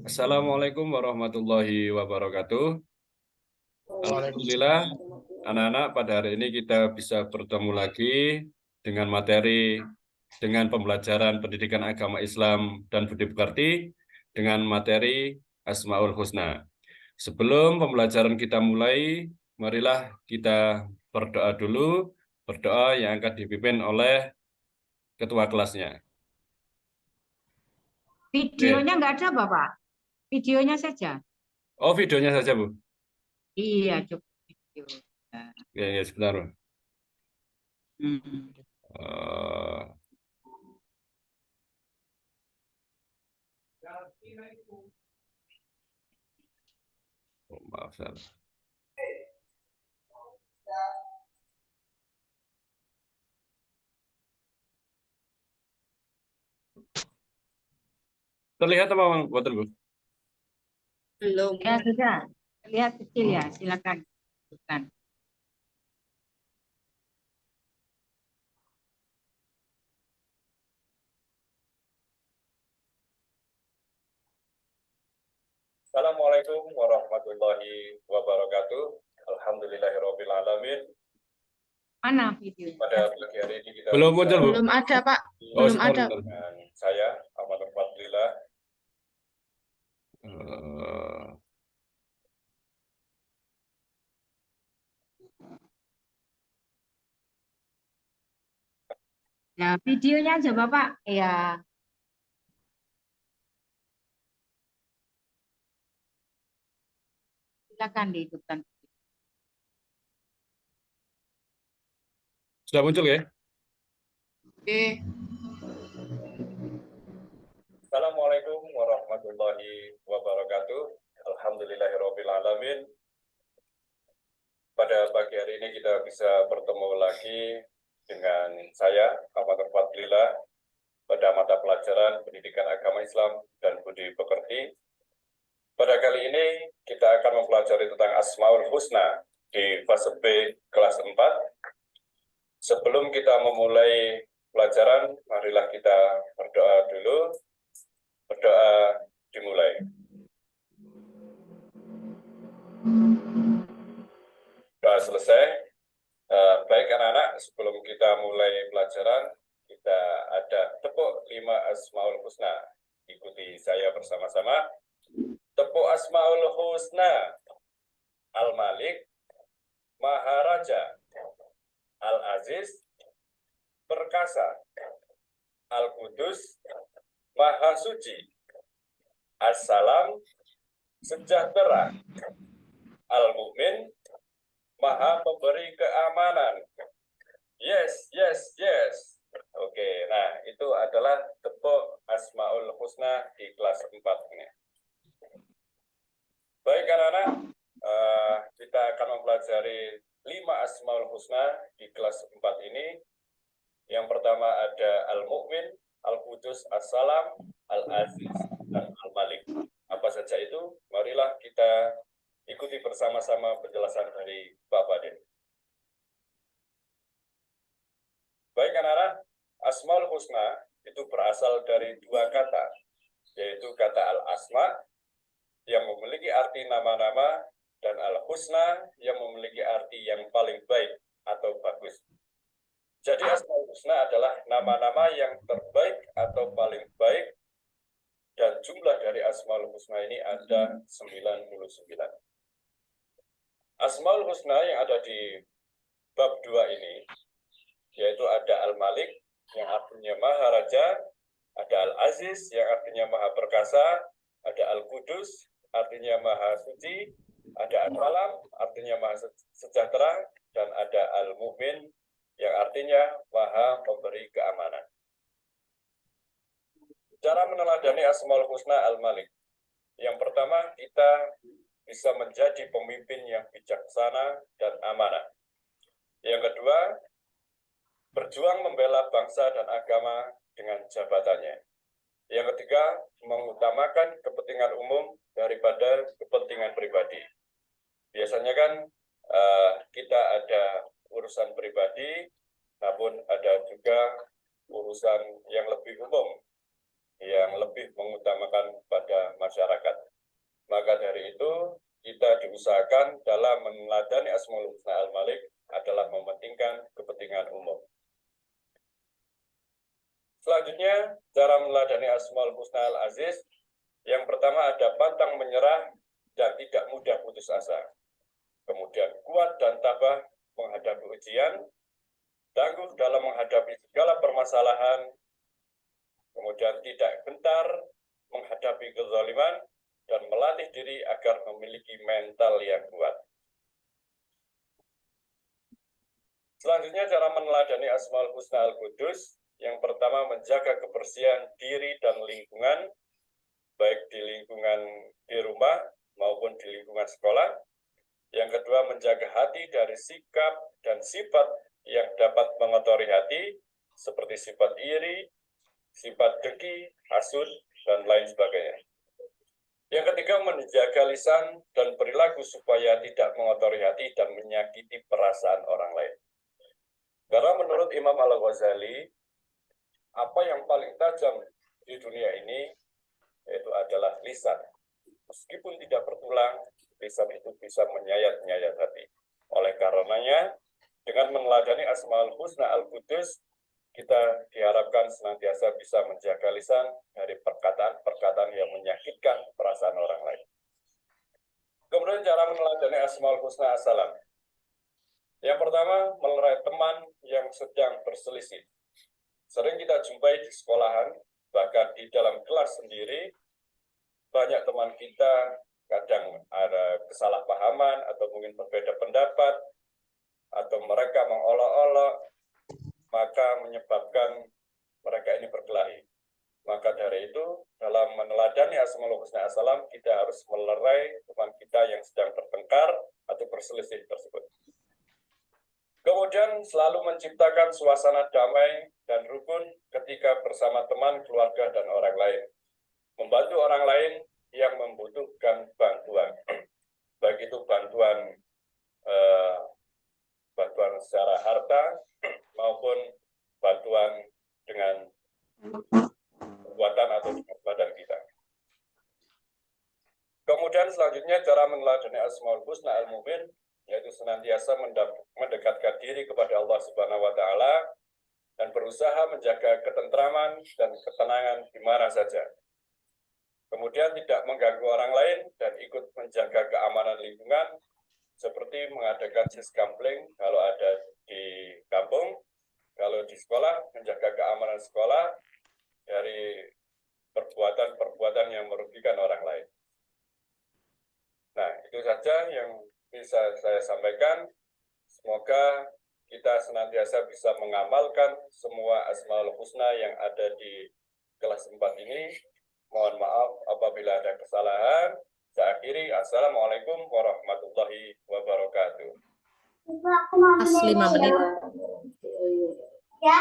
Assalamualaikum warahmatullahi wabarakatuh. Alhamdulillah, Waalaikumsalam. anak-anak, pada hari ini kita bisa bertemu lagi dengan materi, dengan pembelajaran pendidikan agama Islam dan budi pekerti dengan materi Asmaul Husna. Sebelum pembelajaran kita mulai, marilah kita berdoa dulu, berdoa yang akan dipimpin oleh ketua kelasnya. Oke. Videonya nggak ada, Bapak. Videonya saja. Oh, videonya saja, Bu. Iya, cukup video. Ya, ya, sebentar. Hmm. Eh, maaf, salah. Terlihat apa, Bang? Buatan, Bu? Belum. Ya, sudah. Lihat kecil ya, silakan. Bukan. Assalamualaikum warahmatullahi wabarakatuh. Alhamdulillahirabbil alamin. Mana videonya? Pada pagi hari ini kita belum muncul, Bu. Belum ada, Pak. Oh, Belum sebentar, ada. sebentar. Dengan saya Ahmad Fadlillah. Eh, Nah, videonya aja, Bapak. Ya, silakan dihidupkan. sudah muncul ya? Oke. Assalamualaikum warahmatullahi wabarakatuh. Alhamdulillahirabbil alamin. Pada pagi hari ini kita bisa bertemu lagi dengan saya Ahmad Fadlillah pada mata pelajaran Pendidikan Agama Islam dan Budi Pekerti. Pada kali ini kita akan mempelajari tentang Asmaul Husna di fase B kelas 4. Sebelum kita memulai pelajaran, marilah kita berdoa dulu. Berdoa dimulai. Doa selesai. Baik anak-anak, sebelum kita mulai pelajaran, kita ada tepuk 5 Asmaul Husna. Ikuti saya bersama-sama. Tepuk Asmaul Husna. Al-Malik, Maharaja, Al-Aziz, Perkasa, Al-Qudus, Maha Suci, As-Salam, Sejahtera, Al-Mu'min, Maha Pemberi Keamanan. Yes, yes, yes. Oke, nah itu adalah tepuk Asmaul Husna di kelas 4 ini. Baik anak-anak, kita akan mempelajari 5 Asmaul Husna di kelas 4 ini. Yang pertama ada Al-Mu'min, Al-Qudus, As-Salam, Al-Aziz, dan Al-Malik. Apa saja itu? Marilah kita ikuti bersama-sama penjelasan dari Bapak Den. Baik anak-anak, Asmaul Husna itu berasal dari 2 kata, yaitu kata Al-Asma yang memiliki arti nama-nama dan Al-Husna yang memiliki arti yang paling baik atau bagus. Jadi Asmaul Husna adalah nama-nama yang terbaik atau paling baik, dan jumlah dari Asmaul Husna ini ada 99. Asmaul Husna yang ada di bab 2 ini, yaitu ada Al-Malik yang artinya Maharaja, ada Al-Aziz yang artinya Maha Perkasa, ada Al-Qudus artinya Maha Suci, ada As-Salam artinya Maha Sejahtera, dan ada Al-Mu'min yang artinya Maha Pemberi Keamanan. Cara meneladani Asmaul Husna Al-Malik. Yang pertama, kita bisa menjadi pemimpin yang bijaksana dan amanah. Yang kedua, berjuang membela bangsa dan agama dengan jabatannya. Yang ketiga, mengutamakan kepentingan umum daripada kepentingan pribadi. Biasanya kan kita ada urusan pribadi, namun ada juga urusan yang lebih umum. yang lebih mengutamakan pada masyarakat. Maka dari itu, kita diusahakan dalam meneladani Asmaul Husna Al-Malik adalah mementingkan kepentingan umum. Selanjutnya, cara meneladani Asmaul Husna Al-Aziz. Yang pertama ada pantang menyerah dan tidak mudah putus asa. Kemudian kuat dan tabah menghadapi ujian, tangguh dalam menghadapi segala permasalahan, kemudian tidak gentar menghadapi kezaliman, dan melatih diri agar memiliki mental yang kuat. Selanjutnya cara meneladani Asmaul Husna Al-Qudus. Yang pertama menjaga kebersihan diri dan lingkungan, baik di lingkungan di rumah maupun di lingkungan sekolah. Yang kedua menjaga hati dari sikap dan sifat yang dapat mengotori hati, seperti sifat iri, sifat dengki, hasud, dan lain sebagainya. Yang ketiga menjaga lisan dan perilaku supaya tidak mengotori hati dan menyakiti perasaan orang lain. Karena menurut Imam Al-Ghazali, apa yang paling tajam di dunia ini yaitu adalah lisan. Meskipun tidak bertulang, lisan itu bisa menyayat-nyayat hati. Oleh karenanya, dengan meneladani Asmaul Husna Al-Qudus, kita diharapkan senantiasa bisa menjaga lisan dari perkataan-perkataan yang menyakitkan perasaan orang lain. Kemudian cara meneladani Asmaul Husna As-Salam. Yang pertama, melerai teman yang sedang berselisih. Sering kita jumpai di sekolahan, bahkan di dalam kelas sendiri, banyak teman kita kadang ada kesalahpahaman atau mungkin berbeda pendapat, atau mereka mengolok-olok, maka menyebabkan mereka ini berkelahi. Maka dari itu, dalam meneladani Asmaul Husna As-Salam, kita harus melerai teman kita yang sedang bertengkar atau berselisih tersebut. Kemudian selalu menciptakan suasana damai dan rukun ketika bersama teman, keluarga, dan orang lain. Membantu orang lain yang membutuhkan bantuan, baik itu bantuan secara harta maupun bantuan dengan perbuatan atau dengan badan kita. Kemudian selanjutnya cara meneladani Asmaul Husna Al-Mubin, yaitu senantiasa mendekatkan diri kepada Allah Subhanahu wa Ta'ala dan berusaha menjaga ketentraman dan ketenangan di mana saja. Kemudian tidak mengganggu orang lain dan ikut menjaga keamanan lingkungan, seperti mengadakan siskampling kalau ada di kampung, kalau di sekolah menjaga keamanan sekolah dari perbuatan-perbuatan yang merugikan orang lain. Nah, itu saja yang bisa saya sampaikan. Semoga kita senantiasa bisa mengamalkan semua Asmaul Husna yang ada di kelas 4 ini. Mohon maaf apabila ada kesalahan. Saya akhiri. Assalamualaikum warahmatullahi wabarakatuh. Pas 5 menit. Ya.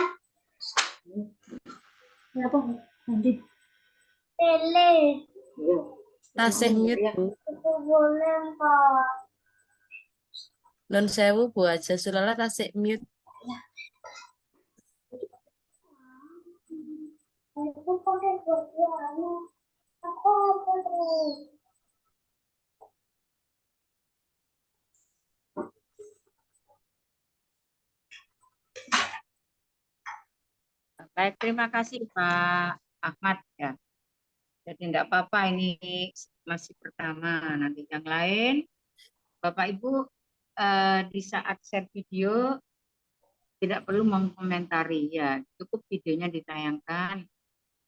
Kenapa? Nanti. Tele. Tasih mute, Bu. Itu boleh, Pak. Nun sewu, Bu aja sulala tasih mute. Aku pakai baju. Aku apa nih? Baik, terima kasih Pak Ahmad ya. Jadi tidak apa-apa, ini masih pertama. Nanti yang lain, Bapak Ibu di saat share video tidak perlu mengomentari ya. Cukup videonya ditayangkan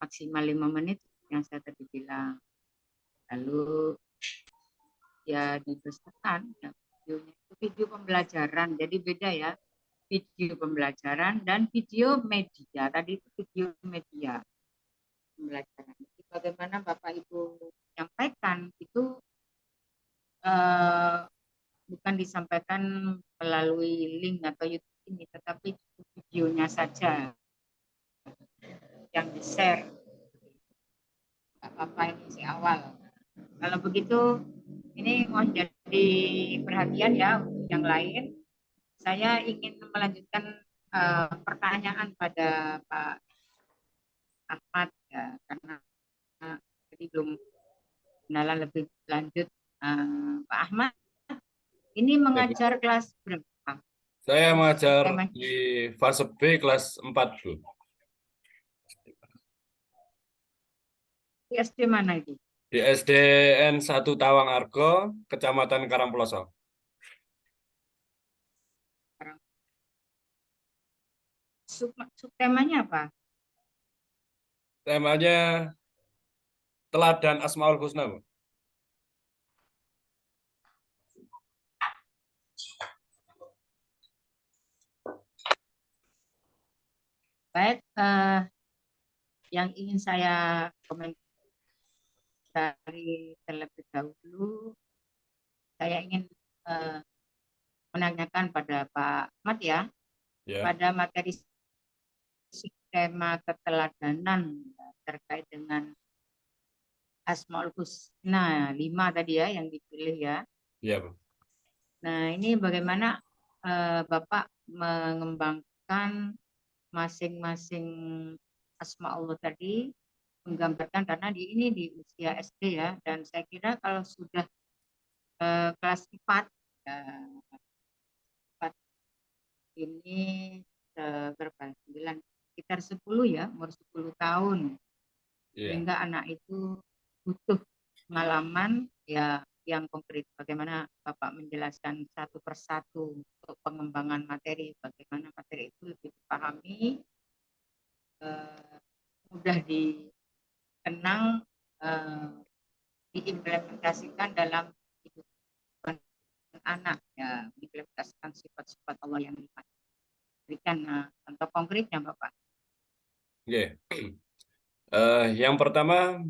maksimal 5 menit yang saya tadi bilang. Lalu ya dibesarkan ya, videonya itu video pembelajaran. Jadi beda ya. Video pembelajaran dan video media. Tadi itu video media pembelajaran. Jadi bagaimana Bapak Ibu menyampaikan itu bukan disampaikan melalui link atau YouTube ini, tetapi videonya saja yang di-share. Nggak apa-apa, ini si awal. Kalau begitu, ini mau jadi perhatian ya untuk yang lain. Saya ingin melanjutkan pertanyaan pada Pak Ahmad ya, karena Jadi belum kenalan lebih lanjut. Pak Ahmad, ini mengajar kelas berapa? Saya mengajar Temanya di fase B kelas 4, Bu. di SD mana itu? Di SDN 1 Tawang Argo, Kecamatan Karangploso. Subtemanya apa? Temanya Teladan Asmaul Husna, Bu. Baik, yang ingin saya komentari terlebih dahulu, saya ingin menanyakan pada Pak Ahmad ya, Ya, pada materi skema keteladanan terkait dengan Asmaul Husna 5 tadi ya yang dipilih ya. ya, Bu. Nah, ini bagaimana Bapak mengembangkan masing-masing asma Allah tadi, menggambarkan karena ini di usia SD ya, dan saya kira kalau sudah kelas 4 ya, 4 ini berapa? 9, sekitar 10 ya, umur 10 tahun. Iya, Sehingga anak itu butuh pengalaman ya yang konkret. Bagaimana Bapak menjelaskan satu persatu untuk pengembangan materi, bagaimana materi itu lebih dipahami, mudah dikenang, diimplementasikan dalam kehidupan anak ya, mengimplementasikan sifat-sifat Allah yang diberikan. Contoh konkretnya Bapak. oke. Yang pertama,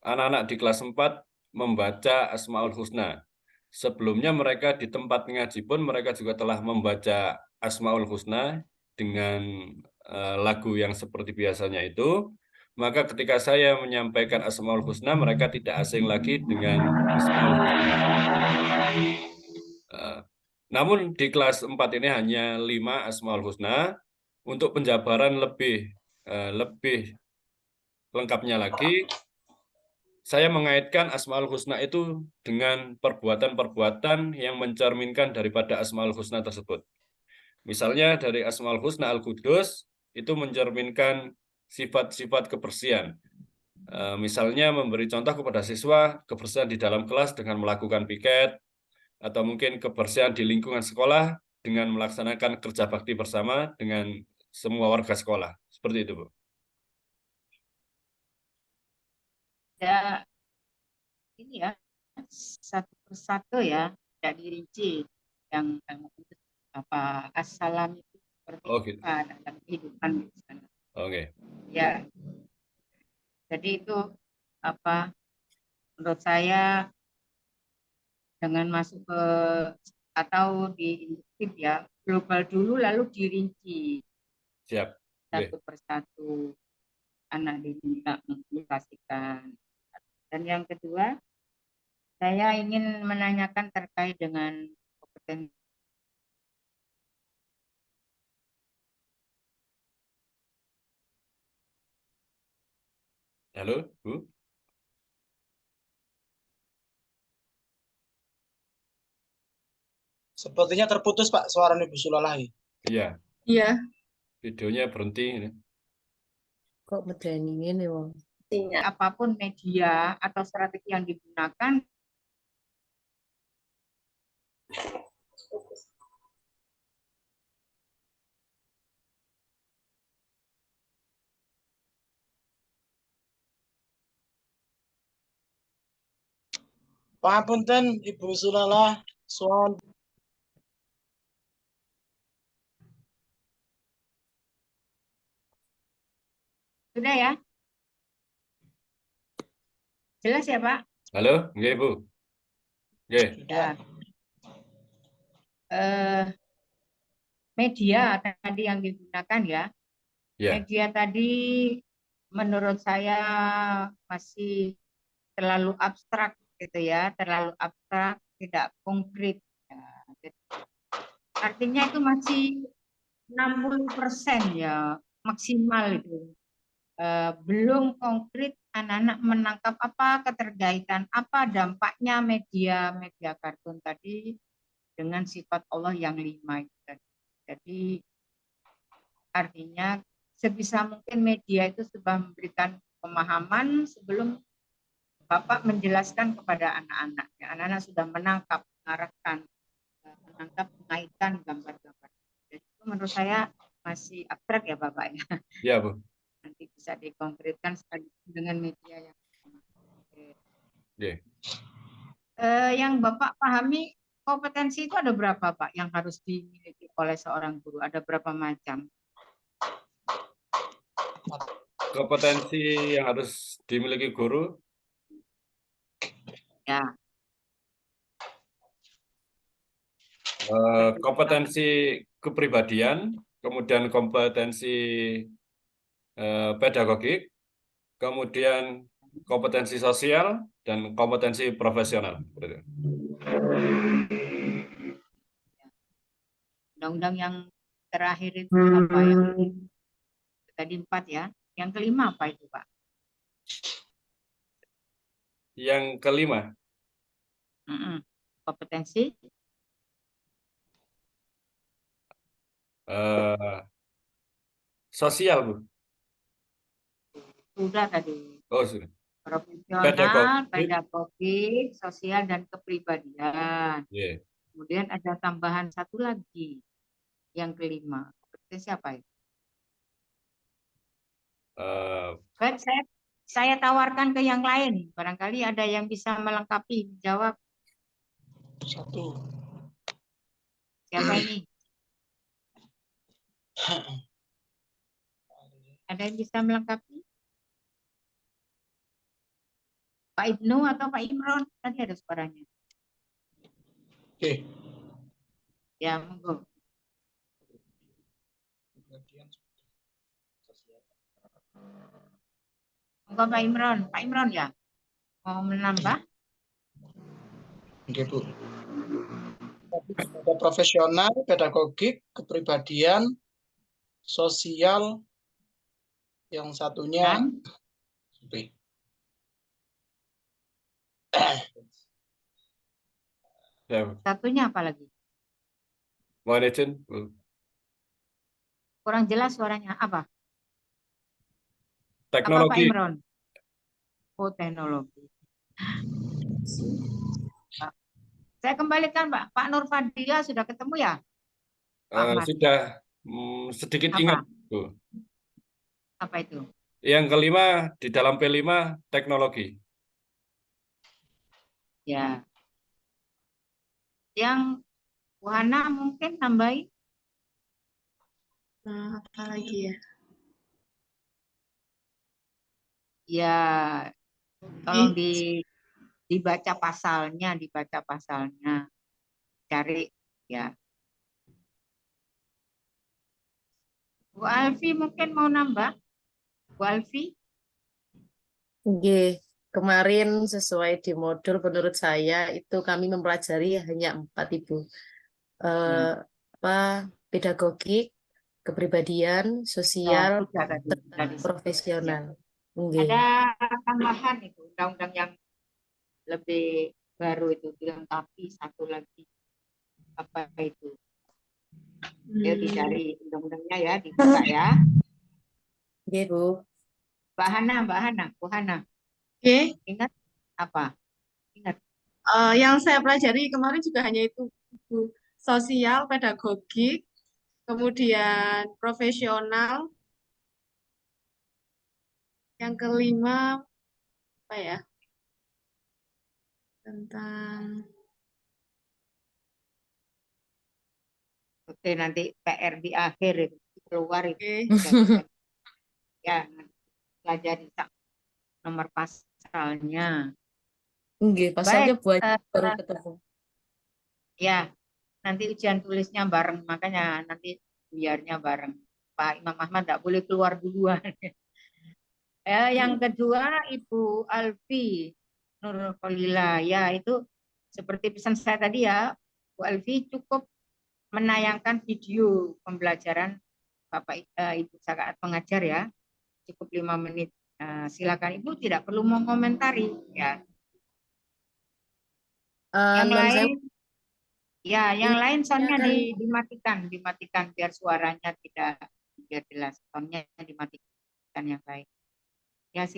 anak-anak di kelas 4 membaca Asmaul Husna. Sebelumnya mereka di tempat ngaji pun mereka juga telah membaca Asmaul Husna dengan lagu yang seperti biasanya itu. Maka ketika saya menyampaikan Asmaul Husna, mereka tidak asing lagi dengan Asmaul Husna. Namun di kelas 4 ini hanya 5 Asmaul Husna. Untuk penjabaran lebih lengkapnya lagi, saya mengaitkan Asmaul Husna itu dengan perbuatan-perbuatan yang mencerminkan daripada Asmaul Husna tersebut. Misalnya dari Asmaul Husna Al-Qudus itu mencerminkan sifat-sifat kebersihan. Misalnya memberi contoh kepada siswa kebersihan di dalam kelas dengan melakukan piket, atau mungkin kebersihan di lingkungan sekolah dengan melaksanakan kerja bakti bersama dengan semua warga sekolah. Seperti itu, Bu. Ya, ini ya, satu persatu ya, tidak dirinci yang apa assalam itu seperti Oh, gitu. apa dalam kehidupan misalnya. Oke. Ya, jadi itu apa menurut saya dengan masuk ke atau di induktif ya global dulu lalu dirinci Siap. Oke. satu persatu anak diminta mengimplementasikan. Dan yang kedua, saya ingin menanyakan terkait dengan kompetensi. Halo, Bu? Sepertinya terputus Pak suara Ibu Sulalahi. Iya, Iya. videonya berhenti. Kok medeni ngene wong. Apapun media atau strategi yang digunakan, Pangapunten Ibu Sulalah, soal sudah ya, jelas ya Pak? Halo, nggih, Bu. Nggih. sudah. Media tadi yang digunakan ya, Ya, media tadi menurut saya masih terlalu abstrak gitu ya, terlalu abstrak, tidak konkret. Ya, artinya itu masih 60% ya maksimal itu. belum konkret anak-anak menangkap apa keterkaitan apa dampaknya media kartun tadi dengan sifat Allah yang 5 itu tadi. Jadi artinya sebisa mungkin media itu sudah memberikan pemahaman sebelum Bapak menjelaskan kepada anak-anaknya. Anak-anak sudah menangkap, mengarahkan, menangkap mengaitkan gambar-gambar. Jadi itu menurut saya masih abstrak ya Bapak ya. Ya, Bu. Nanti bisa dikonkretkan sekali dengan media yang sama. Ya. Yang Bapak pahami kompetensi itu ada berapa Pak yang harus dimiliki oleh seorang guru? Ada berapa macam? Kompetensi yang harus dimiliki guru Ya, kompetensi kepribadian, kemudian kompetensi pedagogik, kemudian kompetensi sosial, dan kompetensi profesional. undang-undang yang terakhir itu apa ya? Tadi 4 ya. Yang kelima apa itu Pak? Yang kelima, Kompetensi sosial, Bu. sudah tadi. Oh, sudah. Profesional, pedagogik, sosial, dan kepribadian. Yeah. Kemudian ada tambahan satu lagi, yang kelima. Kompetensi apa itu? Baik, saya tawarkan ke yang lain. Barangkali ada yang bisa melengkapi, menjawab. Satu. Siapa ini? Ada yang bisa melengkapi? Pak Ibnu atau Pak Imron? Tadi ada suaranya. Oke. Ya, monggo. Monggo Pak Imron. Pak Imron ya? Mau menambah? Oke, Bu. Ada profesional, pedagogik, kepribadian, sosial, yang satunya B. Ya, Satunya apa lagi? mohon izin, Bu. Kurang jelas suaranya. Apa? Apa Pak Teknologi. Imron? Oh, teknologi. Saya kembalikan Pak Nur Fadila sudah ketemu ya? Pak Ahmad. Sudah sedikit ingat, Bu. Apa itu? Yang kelima di dalam P5 teknologi. Ya. Yang Wahana mungkin tambahin. Apa lagi ya? Ya, tolong dibaca pasalnya, cari ya. Bu Alfi mungkin mau nambah? Bu Alfi? Oke, kemarin sesuai di modul menurut saya itu kami mempelajari hanya 4 Ibu. Pedagogik, kepribadian, sosial, Tadi profesional. ada tambahan itu undang-undang yang lebih baru itu dilengkapi satu lagi. Apa itu? Ya dicari undang-undangnya ya, dibuka ya. Oke, Bu. Mbak Hana, Bu Hana. Oke. Ingat apa? Ingat. Yang saya pelajari kemarin juga hanya itu, Bu. Sosial, pedagogik, kemudian profesional. Yang kelima apa ya? Tentang Oke, nanti PR di akhir itu keluar itu. Ya, pelajari nomor pasalnya. Pasalnya Baik, buat baru ketemu. Ya, nanti ujian tulisnya bareng, makanya nanti biarnya bareng. Pak Imam Ahmad tidak boleh keluar duluan. Yang kedua, Ibu Alfi Nurholila, ya itu seperti pesan saya tadi ya, Bu Alfi cukup menayangkan video pembelajaran Bapak Ibu saat pengajar ya. cukup 5 menit. Silakan Ibu, tidak perlu mengomentari ya. Yang Non saya lain, ya, yang lain soundnya kan dimatikan biar suaranya tidak jelas. Soundnya dimatikan yang lain.